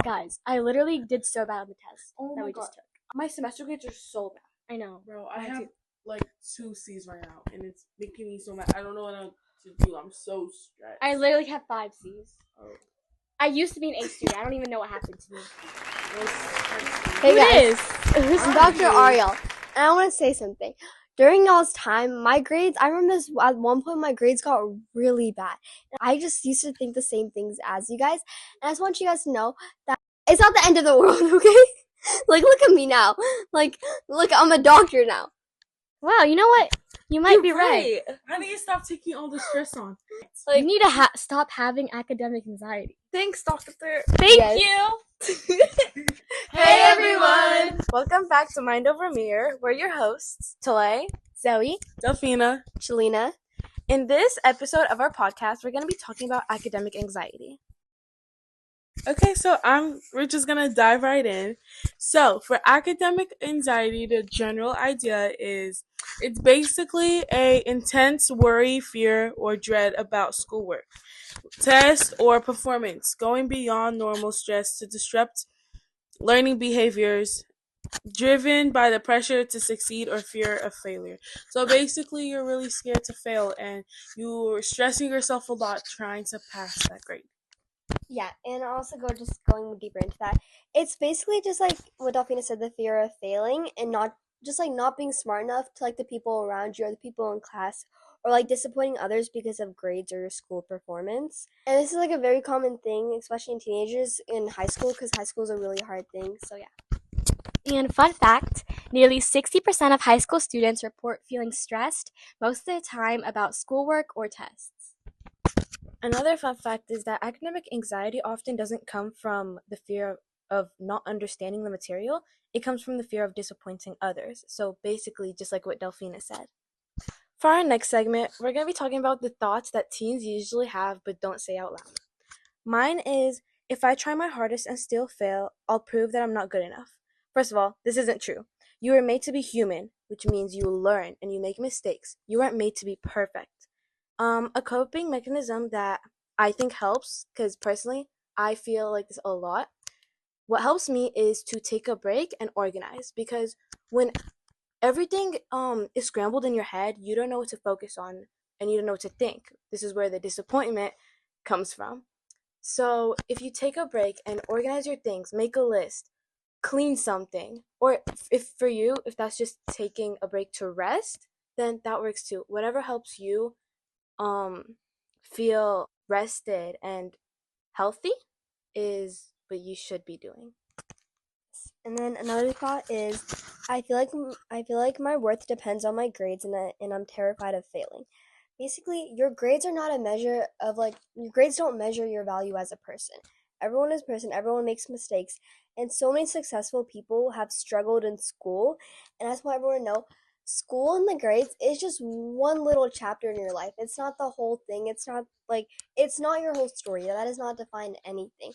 Guys, I literally did so bad on the test that we just took. My semester grades are so bad. I know. Bro, I have too. like 2 C's right now, and it's making me so mad. I don't know what to do. I'm so stressed. I literally have 5 C's. Oh. I used to be an A student. I don't even know what happened to me. Hey Who guys, it is? I'm Dr. Ariel, and I want to say something. During y'all's time, my grades, I remember this, at one point my grades got really bad. I just used to think the same things as you guys, and I just want you guys to know that it's not the end of the world, okay? Like, look at me now. Like, look, I'm a doctor now. Wow, you know what? You might be right. I need to stop taking all the stress on. You need to stop having academic anxiety. Thanks, Dr. Thank Yes. you. Hey everyone! Welcome back to Mind Over Mirror. We're your hosts, Talay, Zoe. Delphina. Shalina. In this episode of our podcast, we're going to be talking about academic anxiety. Okay, so we're just gonna dive right in. So for academic anxiety, the general idea is it's basically a intense worry, fear, or dread about schoolwork, test, or performance, going beyond normal stress to disrupt learning behaviors, driven by the pressure to succeed or fear of failure. So basically, you're really scared to fail, and you're stressing yourself a lot trying to pass that grade. Yeah, and also going deeper into that, it's basically just like what Delphina said, the fear of failing and not being smart enough to like the people around you or the people in class, or like disappointing others because of grades or your school performance. And this is like a very common thing, especially in teenagers in high school, because high school is a really hard thing. So yeah. And fun fact, nearly 60% of high school students report feeling stressed most of the time about schoolwork or tests. Another fun fact is that academic anxiety often doesn't come from the fear of not understanding the material. It comes from the fear of disappointing others. So basically, just like what Delphina said. For our next segment, we're going to be talking about the thoughts that teens usually have but don't say out loud. Mine is, if I try my hardest and still fail, I'll prove that I'm not good enough. First of all, this isn't true. You were made to be human, which means you learn and you make mistakes. You weren't made to be perfect. A coping mechanism that I think helps, because personally, I feel like this a lot. What helps me is to take a break and organize, because when everything is scrambled in your head, you don't know what to focus on and you don't know what to think. This is where the disappointment comes from. So if you take a break and organize your things, make a list, clean something, or if that's just taking a break to rest, then that works too. Whatever helps you feel rested and healthy is what you should be doing. And then another thought is, I feel like my worth depends on my grades, and I'm terrified of failing. Basically, your grades are not a measure of your grades don't measure your value as a person. Everyone is a person, everyone makes mistakes, and so many successful people have struggled in school. And I just want everyone to know, school and the grades is just one little chapter in your life. It's not the whole thing. It's not your whole story. That does not define anything.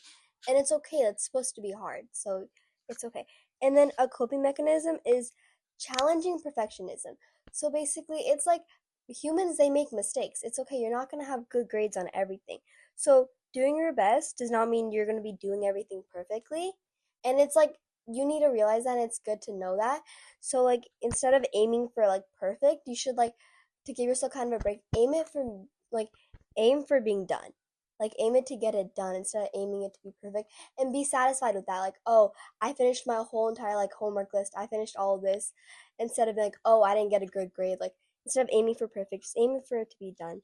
And it's okay. It's supposed to be hard. So it's okay. And then a coping mechanism is challenging perfectionism. So basically, it's like humans, they make mistakes. It's okay. You're not going to have good grades on everything. So doing your best does not mean you're going to be doing everything perfectly. And it's like, you need to realize that, and it's good to know that. So like, instead of aiming for like perfect, you should to give yourself kind of a break, aim for being done. Like, aim it to get it done instead of aiming it to be perfect, and be satisfied with that. Like, oh, I finished my whole entire homework list. I finished all of this, instead of oh, I didn't get a good grade. Like, instead of aiming for perfect, just aiming for it to be done,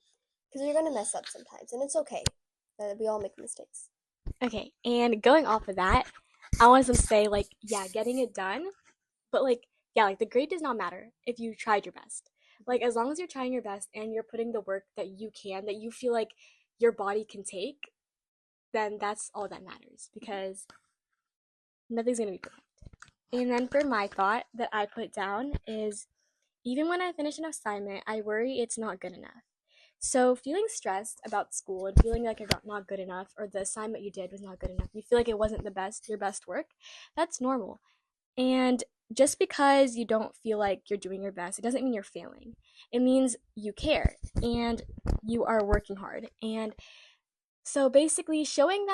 because you're gonna mess up sometimes, and it's okay. We all make mistakes. Okay, and going off of that, I wanted to say, getting it done, but the grade does not matter if you tried your best. As long as you're trying your best and you're putting the work that you feel like your body can take, then that's all that matters, because nothing's gonna be perfect. And then for my thought that I put down is, even when I finish an assignment, I worry it's not good enough. So feeling stressed about school and feeling like you're not good enough, or the assignment you did was not good enough, you feel like it wasn't your best work, that's normal. And just because you don't feel like you're doing your best, it doesn't mean you're failing. It means you care and you are working hard. And so basically showing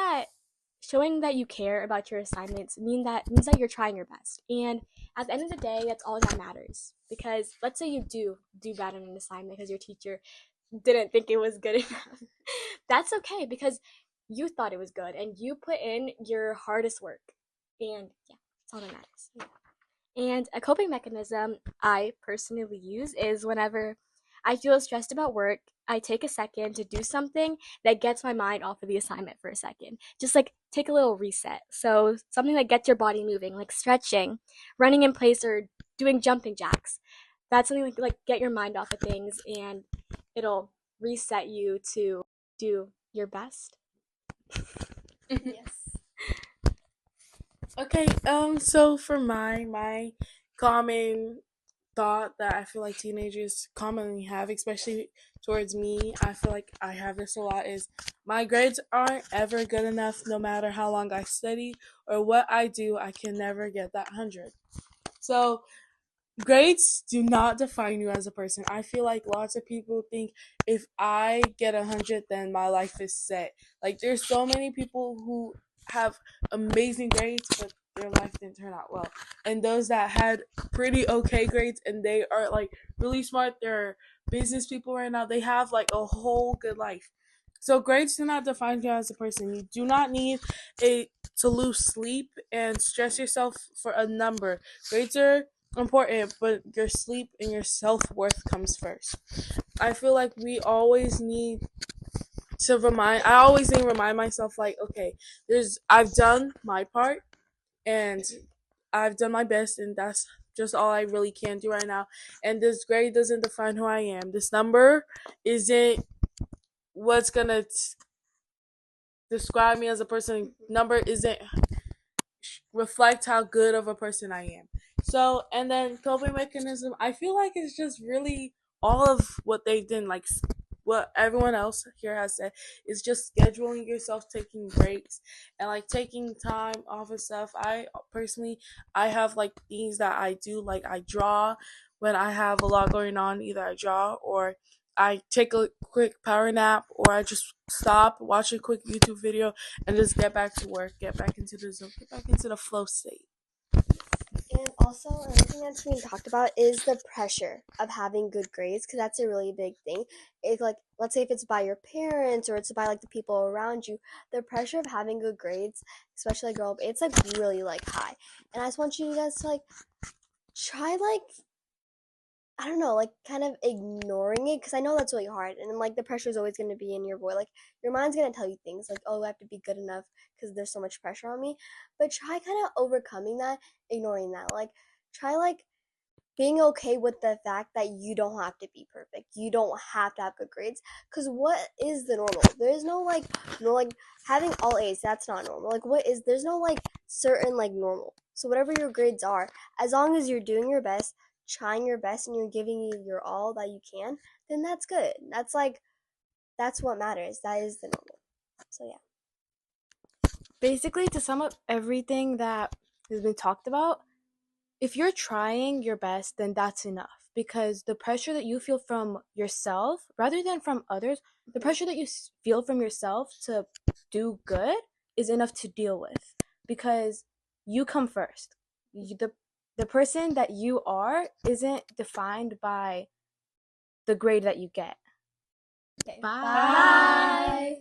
showing that you care about your assignments means that you're trying your best. And at the end of the day, that's all that matters. Because let's say you do bad on an assignment because your teacher didn't think it was good enough. That's okay because you thought it was good and you put in your hardest work. And yeah, that's all that matters. And a coping mechanism I personally use is whenever I feel stressed about work, I take a second to do something that gets my mind off of the assignment for a second. Just like take a little reset. So, something that gets your body moving, like stretching, running in place, or doing jumping jacks. That's something like get your mind off of things and it'll reset you to do your best. Yes. Okay, so for my common thought that I feel like teenagers commonly have, especially towards me, I feel like I have this a lot, is my grades aren't ever good enough no matter how long I study or what I do, I can never get that 100. So grades do not define you as a person. I feel like lots of people think if I get 100, then my life is set. Like there's so many people who have amazing grades, but their life didn't turn out well. And those that had pretty okay grades and they are like really smart, they're business people right now. They have like a whole good life. So grades do not define you as a person. You do not need a to lose sleep and stress yourself for a number. Grades are important, but your sleep and your self-worth comes first. I feel like we always need I always need to remind myself like, okay, I've done my part and I've done my best and that's just all I really can do right now. And this grade doesn't define who I am. This number isn't what's gonna describe me as a person. Number isn't reflect how good of a person I am. So, and then coping mechanism, I feel like it's just really all of what they've done, like what everyone else here has said, is just scheduling yourself, taking breaks, and like taking time off of stuff. I personally, I have like things that I do, like I draw when I have a lot going on. Either I draw or I take a quick power nap, or I just stop, watch a quick YouTube video, and just get back to work, get back into the zone, get back into the flow state. And also, another thing that's being talked about is the pressure of having good grades, because that's a really big thing. It's like, let's say if it's by your parents or it's by like the people around you, the pressure of having good grades, especially like girl, it's like really like high. And I just want you guys to like try like I don't know, like kind of ignoring it because I know that's really hard, and like the pressure is always going to be in your voice. Like your mind's going to tell you things like, "Oh, I have to be good enough because there's so much pressure on me." But try kind of overcoming that, ignoring that. Like try like being okay with the fact that you don't have to be perfect. You don't have to have good grades because what is the normal? There's no like no like having all A's. That's not normal. Like what is there's no like certain like normal. So whatever your grades are, as long as you're doing your best, trying your best, and you're giving your all that you can, then that's good. That's what matters. That is the normal. So yeah. Basically, to sum up everything that has been talked about, if you're trying your best, then that's enough. Because the pressure that you feel from yourself, rather than from others, the pressure that you feel from yourself to do good is enough to deal with. Because you come first. The person that you are isn't defined by the grade that you get. Okay. Bye.